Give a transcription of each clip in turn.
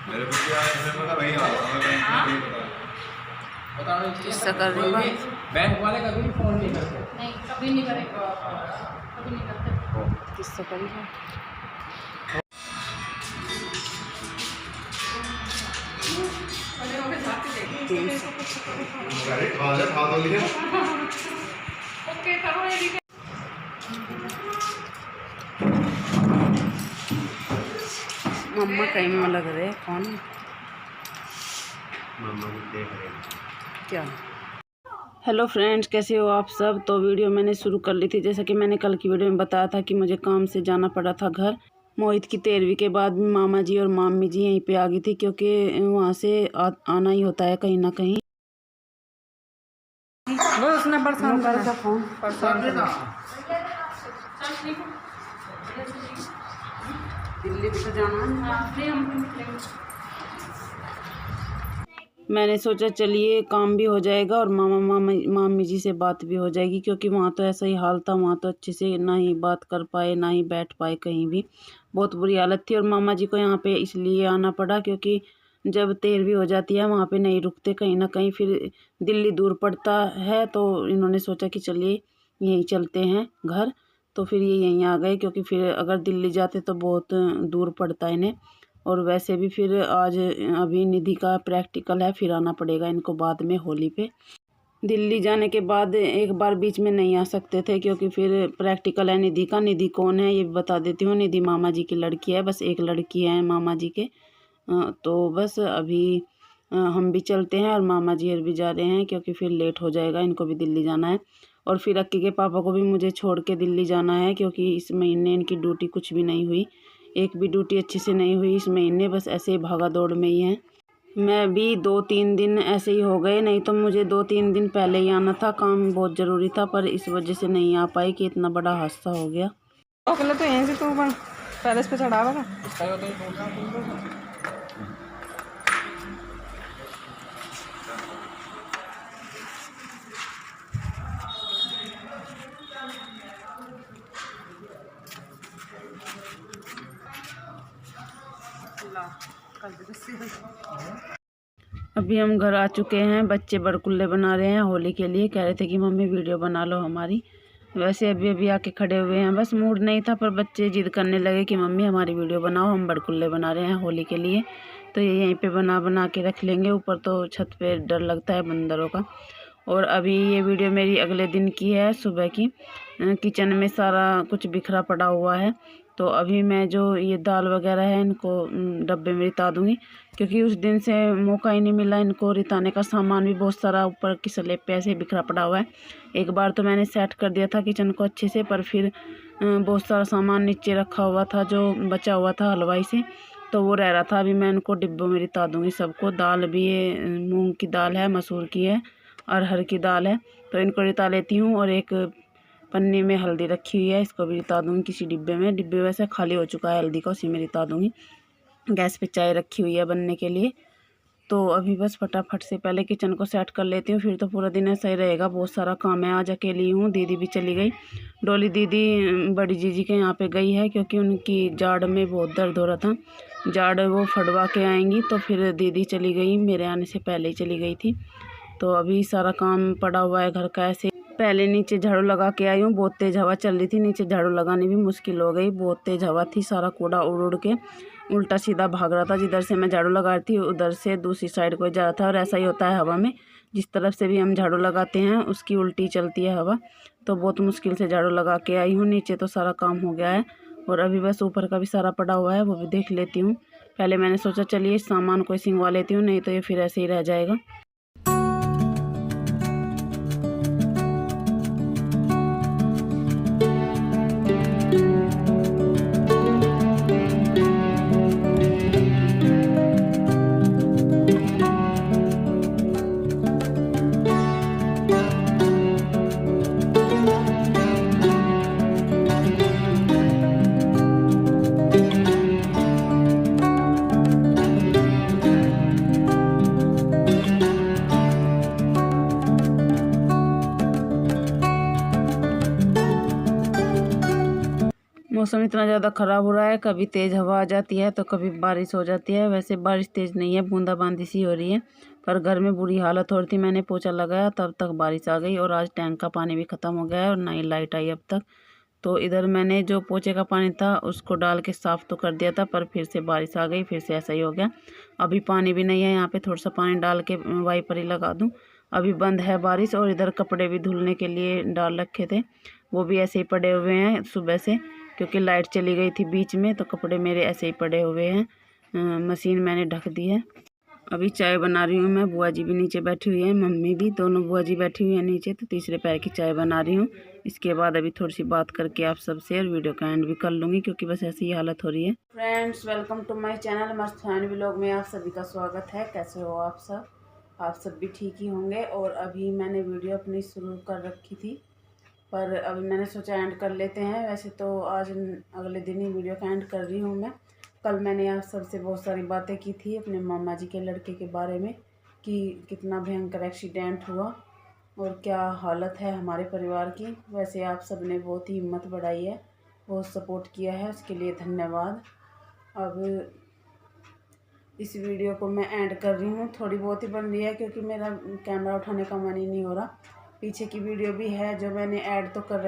मेरे को क्या है पता वही आ रहा है बता रहा किस्सा कर रही हूँ। बैंक वाले कभी भी फोन नहीं करते। नहीं कभी नहीं करेगा, कभी नहीं करते। किस्सा करी है। अरे खा ले खा दो लिया ओके करो ये मम्मा कहीं में लग रहे हैं। कौन मामा भी देख रहे हैं क्या? हेलो फ्रेंड्स, कैसे हो आप सब। तो वीडियो मैंने शुरू कर ली थी। जैसा कि मैंने कल की वीडियो में बताया था कि मुझे काम से जाना पड़ा था घर। मोहित की 13वीं के बाद मामा जी और मामी जी यहीं पे आ गई थी, क्योंकि वहाँ से आना ही होता है कहीं ना कहीं। वो उसने बरसात का फोन दिल्ली भी तो जाना है। हाँ नहीं हम निकलेंगे। मैंने सोचा चलिए काम भी हो जाएगा और मामी जी से बात भी हो जाएगी, क्योंकि वहाँ तो ऐसा ही हाल था। वहाँ तो अच्छे से ना ही बात कर पाए ना ही बैठ पाए, कहीं भी बहुत बुरी हालत थी। और मामा जी को यहाँ पे इसलिए आना पड़ा क्योंकि जब 13वीं हो जाती है वहाँ पे नहीं रुकते कहीं ना कहीं, फिर दिल्ली दूर पड़ता है। तो इन्होंने सोचा कि चलिए यहीं चलते हैं घर। तो फिर ये यहीं आ गए, क्योंकि फिर अगर दिल्ली जाते तो बहुत दूर पड़ता है इन्हें। और वैसे भी फिर आज अभी निधि का प्रैक्टिकल है, फिर आना पड़ेगा इनको बाद में होली पे। दिल्ली जाने के बाद एक बार बीच में नहीं आ सकते थे, क्योंकि फिर प्रैक्टिकल है निधि का। निधि कौन है ये भी बता देती हूँ। निधि मामा जी की लड़की है, बस एक लड़की है मामा जी के। तो बस अभी हम भी चलते हैं और मामा जी भी जा रहे हैं, क्योंकि फिर लेट हो जाएगा, इनको भी दिल्ली जाना है। और फिर अक्की के पापा को भी मुझे छोड़ के दिल्ली जाना है, क्योंकि इस महीने इनकी ड्यूटी कुछ भी नहीं हुई, एक भी ड्यूटी अच्छे से नहीं हुई इस महीने, बस ऐसे ही भागा दौड़ में ही है। मैं भी 2-3 दिन ऐसे ही हो गए, नहीं तो मुझे 2-3 दिन पहले ही आना था। काम बहुत ज़रूरी था, पर इस वजह से नहीं आ पाई कि इतना बड़ा हादसा हो गया। पहले तो यहीं से तू पैलेस पे चढ़ावा था। इसका होता है अभी हम घर आ चुके हैं। बच्चे बरकुल्ले बना रहे हैं होली के लिए। कह रहे थे कि मम्मी वीडियो बना लो हमारी। वैसे अभी अभी आके खड़े हुए हैं, बस मूड नहीं था, पर बच्चे जिद करने लगे कि मम्मी हमारी वीडियो बनाओ, हम बरकुल्ले बना रहे हैं होली के लिए। तो ये यहीं पे बना के रख लेंगे। ऊपर तो छत पे डर लगता है बंदरों का। और अभी ये वीडियो मेरी अगले दिन की है, सुबह की। किचन में सारा कुछ बिखरा पड़ा हुआ है। तो अभी मैं जो ये दाल वगैरह है इनको डब्बे में रिता दूँगी, क्योंकि उस दिन से मौका ही नहीं मिला इनको रिताने का। सामान भी बहुत सारा ऊपर की स्लैब पे ऐसे बिखरा पड़ा हुआ है। एक बार तो मैंने सेट कर दिया था किचन को अच्छे से, पर फिर बहुत सारा सामान नीचे रखा हुआ था जो बचा हुआ था हलवाई से, तो वो रह रहा था। अभी मैं इनको डिब्बों में रिता दूँगी सबको। दाल भी ये मूँग की दाल है, मसूर की है, अरहर की दाल है, तो इनको रिता लेती हूँ। और एक पन्नी में हल्दी रखी हुई है, इसको भी रिता दूँगी किसी डिब्बे में। डिब्बे वैसे खाली हो चुका है हल्दी का, उसी में रिता दूँगी। गैस पे चाय रखी हुई है बनने के लिए। तो अभी बस फटाफट से पहले किचन को सेट कर लेती हूँ, फिर तो पूरा दिन ऐसा ही रहेगा। बहुत सारा काम है। आज अकेली हूँ, दीदी भी चली गई। डोली दीदी बड़ी जीजी के यहाँ पे गई है, क्योंकि उनकी जाड़ में बहुत दर्द हो रहा था। जाड़ वो फड़वा के आएंगी, तो फिर दीदी चली गई, मेरे आने से पहले ही चली गई थी। तो अभी सारा काम पड़ा हुआ है घर का। ऐसे पहले नीचे झाड़ू लगा के आई हूँ, बहुत तेज़ हवा चल रही थी, नीचे झाड़ू लगानी भी मुश्किल हो गई, बहुत तेज़ हवा थी। सारा कूड़ा उड़ के उल्टा सीधा भाग रहा था। जिधर से मैं झाड़ू लगा रही थी उधर से दूसरी साइड को जा रहा था। और ऐसा ही होता है हवा में, जिस तरफ से भी हम झाड़ू लगाते हैं उसकी उल्टी चलती है हवा। तो बहुत मुश्किल से झाड़ू लगा के आई हूँ। नीचे तो सारा काम हो गया है, और अभी बस ऊपर का भी सारा पड़ा हुआ है, वो भी देख लेती हूँ। पहले मैंने सोचा चलिए इस सामान को सिंगवा लेती हूँ, नहीं तो ये फिर ऐसे ही रह जाएगा। मौसम इतना ज़्यादा ख़राब हो रहा है, कभी तेज़ हवा आ जाती है तो कभी बारिश हो जाती है। वैसे बारिश तेज़ नहीं है, बूंदाबांदी सी हो रही है, पर घर में बुरी हालत हो रही थी। मैंने पोछा लगाया तब तक बारिश आ गई और आज टैंक का पानी भी ख़त्म हो गया है और ना ही लाइट आई अब तक। तो इधर मैंने जो पोछे का पानी था उसको डाल के साफ़ तो कर दिया था, पर फिर से बारिश आ गई, फिर से ऐसा ही हो गया। अभी पानी भी नहीं है यहाँ पे, थोड़ा सा पानी डाल के वाइपर ही लगा दूँ। अभी बंद है बारिश। और इधर कपड़े भी धुलने के लिए डाल रखे थे, वो भी ऐसे ही पड़े हुए हैं सुबह से, क्योंकि लाइट चली गई थी बीच में, तो कपड़े मेरे ऐसे ही पड़े हुए हैं। मशीन मैंने ढक दी है। अभी चाय बना रही हूँ मैं। बुआ जी भी नीचे बैठी हुई है, मम्मी भी, दोनों बुआ जी बैठी हुई है नीचे। तो तीसरे पैर की चाय बना रही हूँ। इसके बाद अभी थोड़ी सी बात करके आप सबसे और वीडियो का एंड भी कर लूँगी, क्योंकि बस ऐसी ही हालत हो रही है। Friends, welcome to my channel मस्त फैन व्लॉग में आप सभी का स्वागत है। कैसे हो आप सब? आप सब भी ठीक ही होंगे। और अभी मैंने वीडियो अपनी शुरू कर रखी थी, पर अभी मैंने सोचा एंड कर लेते हैं। वैसे तो आज अगले दिन ही वीडियो का एंड कर रही हूँ मैं। कल मैंने आप सबसे बहुत सारी बातें की थी अपने मामा जी के लड़के के बारे में, कि कितना भयंकर एक्सीडेंट हुआ और क्या हालत है हमारे परिवार की। वैसे आप सब ने बहुत ही हिम्मत बढ़ाई है, बहुत सपोर्ट किया है, उसके लिए धन्यवाद। अब इस वीडियो को मैं एंड कर रही हूँ। थोड़ी बहुत ही बन रही है क्योंकि मेरा कैमरा उठाने का मन ही नहीं हो रहा। पीछे की वीडियो भी है जो मैंने एडिट कर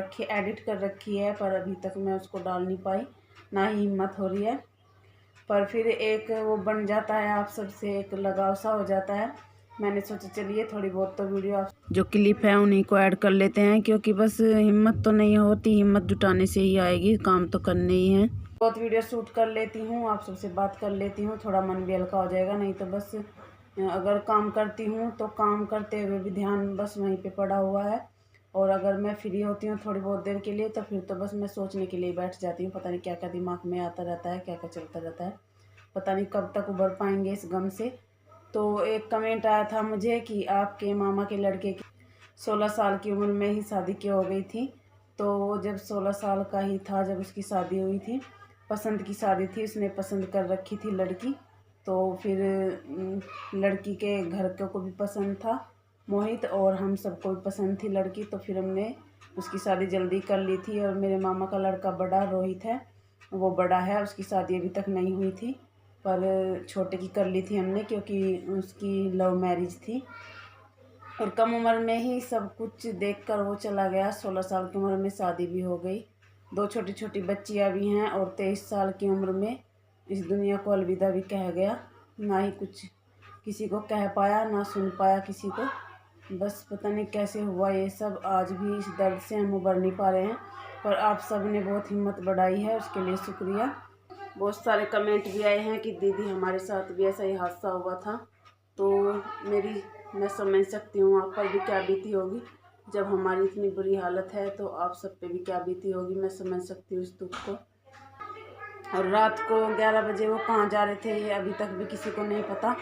रखी है, पर अभी तक मैं उसको डाल नहीं पाई, ना ही हिम्मत हो रही है। पर फिर एक वो बन जाता है, आप सबसे एक लगाव सा हो जाता है। मैंने सोचा चलिए थोड़ी बहुत तो वीडियो आप जो क्लिप है उन्हीं को ऐड कर लेते हैं, क्योंकि बस हिम्मत तो नहीं होती, हिम्मत जुटाने से ही आएगी, काम तो करने ही है। बहुत वीडियो शूट कर लेती हूँ, आप सबसे बात कर लेती हूँ, थोड़ा मन भी हल्का हो जाएगा। नहीं तो बस अगर काम करती हूँ तो काम करते हुए भी ध्यान बस वहीं पे पड़ा हुआ है। और अगर मैं फ्री होती हूँ थोड़ी बहुत देर के लिए, तो फिर तो बस मैं सोचने के लिए बैठ जाती हूँ। पता नहीं क्या क्या दिमाग में आता रहता है, क्या क्या चलता रहता है, पता नहीं कब तक उभर पाएंगे इस गम से। तो एक कमेंट आया था मुझे कि आपके मामा के लड़के की 16 साल की उम्र में ही शादी की हो गई थी। तो वो जब 16 साल का ही था जब उसकी शादी हुई थी, पसंद की शादी थी, उसने पसंद कर रखी थी लड़की। तो फिर लड़की के घर को भी पसंद था मोहित, और हम सबको भी पसंद थी लड़की। तो फिर हमने उसकी शादी जल्दी कर ली थी। और मेरे मामा का लड़का बड़ा रोहित है, वो बड़ा है, उसकी शादी अभी तक नहीं हुई थी, पर छोटे की कर ली थी हमने, क्योंकि उसकी लव मैरिज थी। और कम उम्र में ही सब कुछ देखकर वो चला गया। 16 साल की उम्र में शादी भी हो गई, 2 छोटी छोटी बच्चियां भी हैं, और 23 साल की उम्र में इस दुनिया को अलविदा भी कह गया। ना ही कुछ किसी को कह पाया, ना सुन पाया किसी को। बस पता नहीं कैसे हुआ ये सब। आज भी इस दर्द से हम उबर नहीं पा रहे हैं, पर आप सब ने बहुत हिम्मत बढ़ाई है, उसके लिए शुक्रिया। बहुत सारे कमेंट भी आए हैं कि दीदी हमारे साथ भी ऐसा ही हादसा हुआ था। तो मैं समझ सकती हूँ आप पर भी क्या बीती होगी। जब हमारी इतनी बुरी हालत है तो आप सब पे भी क्या बीती होगी, मैं समझ सकती हूँ इस दुख को। और रात को 11 बजे वो कहाँ जा रहे थे ये अभी तक भी किसी को नहीं पता।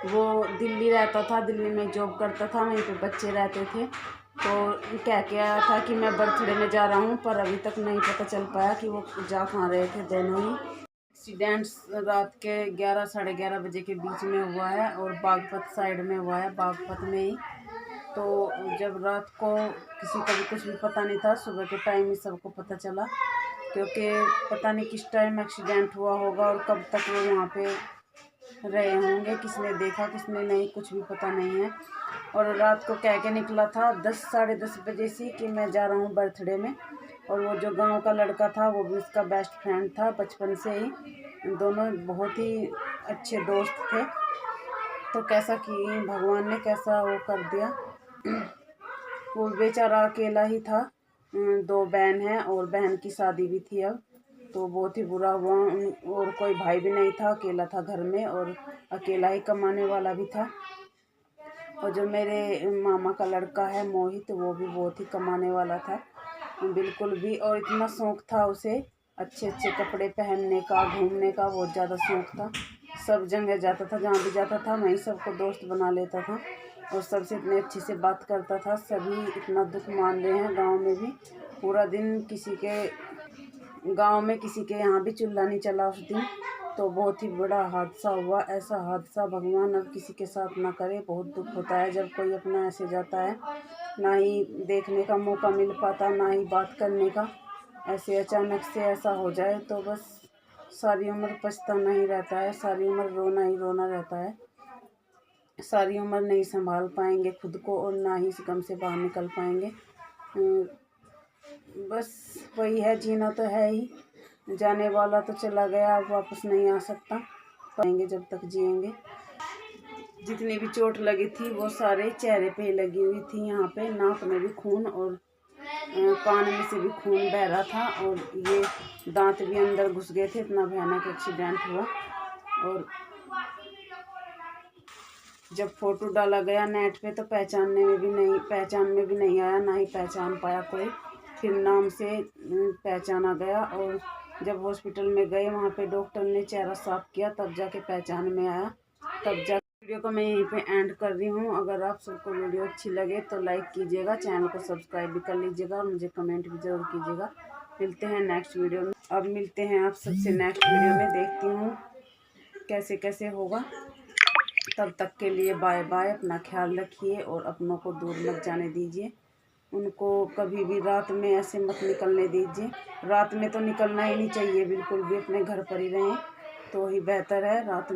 वो दिल्ली रहता था, दिल्ली में जॉब करता था, वहीं पे बच्चे रहते थे। तो कह के आया था कि मैं बर्थडे में जा रहा हूँ, पर अभी तक नहीं पता चल पाया कि वो जा कहाँ रहे थे दोनों ही। एक्सीडेंट्स रात के 11 साढ़े 11 बजे के बीच में हुआ है, और बागपत साइड में हुआ है, बागपत में ही। तो जब रात को किसी को भी कुछ भी पता नहीं था, सुबह के टाइम ही सबको पता चला, क्योंकि पता नहीं किस टाइम एक्सीडेंट हुआ होगा और कब तक वो वहाँ पे रहे होंगे, किसने देखा किसने नहीं, कुछ भी पता नहीं है। और रात को कह के निकला था 10 साढ़े 10 बजे से कि मैं जा रहा हूँ बर्थडे में। और वो जो गांव का लड़का था वो भी उसका बेस्ट फ्रेंड था बचपन से ही, दोनों बहुत ही अच्छे दोस्त थे। तो कैसा कि भगवान ने कैसा वो कर दिया। वो बेचारा अकेला ही था, 2 बहन हैं और बहन की शादी भी थी अब। तो बहुत ही बुरा हुआ, और कोई भाई भी नहीं था, अकेला था घर में, और अकेला ही कमाने वाला भी था। और जो मेरे मामा का लड़का है मोहित, वो भी बहुत ही कमाने वाला था बिल्कुल भी। और इतना शौक़ था उसे अच्छे अच्छे कपड़े पहनने का, घूमने का बहुत ज़्यादा शौक़ था। सब जगह जाता था, जहाँ भी जाता था वहीं सबको दोस्त बना लेता था, और सबसे इतने अच्छे से बात करता था। सभी इतना दुख मान रहे हैं गांव में भी। पूरा दिन किसी के गांव में किसी के यहाँ भी चूल्हा नहीं चला उस दिन। तो बहुत ही बड़ा हादसा हुआ। ऐसा हादसा भगवान अब किसी के साथ ना करे। बहुत दुख होता है जब कोई अपना ऐसे जाता है, ना ही देखने का मौका मिल पाता, ना ही बात करने का। ऐसे अचानक से ऐसा हो जाए तो बस सारी उम्र पछताना ही रहता है, सारी उम्र रोना ही रोना रहता है, सारी उम्र नहीं संभाल पाएंगे खुद को और ना ही इस गम से बाहर निकल पाएंगे। बस वही है, जीना तो है ही, जाने वाला तो चला गया, अब वापस नहीं आ सकता, पाएंगे जब तक जिएंगे। जितनी भी चोट लगी थी वो सारे चेहरे पे लगी हुई थी, यहाँ पे नाक में भी खून और कान में से भी खून बह रहा था और ये दांत भी अंदर घुस गए थे, इतना भयानक एक्सीडेंट हुआ। और जब फोटो डाला गया नेट पे तो पहचान में भी नहीं आया, ना ही पहचान पाया कोई, फिर नाम से पहचाना गया। और जब हॉस्पिटल में गए वहाँ पे डॉक्टर ने चेहरा साफ किया तब जाके पहचान में आया, तब जा। वीडियो को मैं यहीं पे एंड कर रही हूँ। अगर आप सबको वीडियो अच्छी लगे तो लाइक कीजिएगा, चैनल को सब्सक्राइब भी कर लीजिएगा और मुझे कमेंट भी ज़रूर कीजिएगा। मिलते हैं नेक्स्ट वीडियो में। अब मिलते हैं आप सबसे नेक्स्ट वीडियो में, देखती हूँ कैसे कैसे होगा। तब तक के लिए बाय बाय, अपना ख्याल रखिए और अपनों को दूर मत जाने दीजिए, उनको कभी भी रात में ऐसे मत निकलने दीजिए। रात में तो निकलना ही नहीं चाहिए बिल्कुल भी, अपने घर पर ही रहें तो ही बेहतर है। रात में